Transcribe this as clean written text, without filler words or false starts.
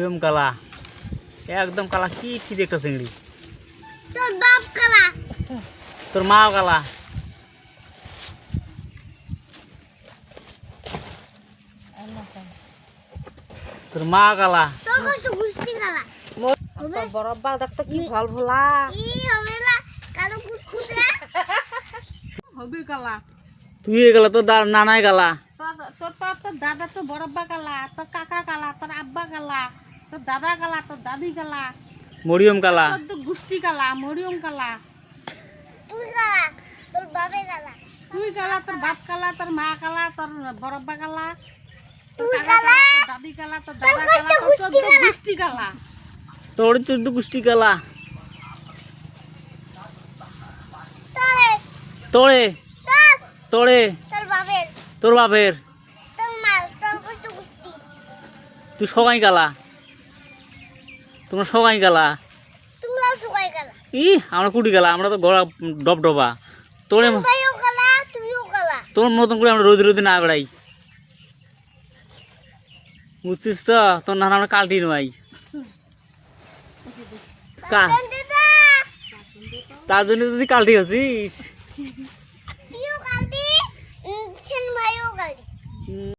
একদম কালা, একদম কালা। কি কি দেখতে চিংড়ি? তোর বাপ কালা, তোর মাও কালা। তোর মা কালা। তোর কষ্ট গুষ্টি কালা। বরব্বা দেখতে কি ভাল ভোলা কি হবে না কালো কুকুরে হবে কালা। তুই গেলা, তোর নানাই কালা। তোর দাদা তো বরব্বা কালা, তোর কাকা কালা, তোর আব্বা কালা, তোর দাদা কালা, তোর দাদি কালা, মরিয়ম কালা। তোর তো গুষ্টি কালা, মরিয়ম কালা। তুই কালা, তোর বাপে কালা। তুই কালা, তোর বাপ কালা, তোর মা কালা, তোর বরব্বা কালা, তোর তুই কাকা কালা, কালা, তোর দাদি কালা, তোর দাদা কালা, তোর চোদ্দ গুষ্টি কালা। তোর 14 গোষ্ঠী কালা। তোরে তোরে তোর তোরে তোর বাপের তোর বাপের। তোর মা তোর কষ্ট গুষ্টি তুই সবাই কালা, তোমরা সবাই কালা। তোমরাও সবাই কালা। আমরা কুটি গেলা, আমরা তো গড়া ডব ডবা। তোর ভাইও কালা, তুইও কালা। তোর মতন করে আমরা রোদে রোদে না বেড়াই, বুঝছিস তো? তোর নানা আমরা কালটি নয়। কান্দে দা তার জন্য তুই কালটি হচ্ছিস।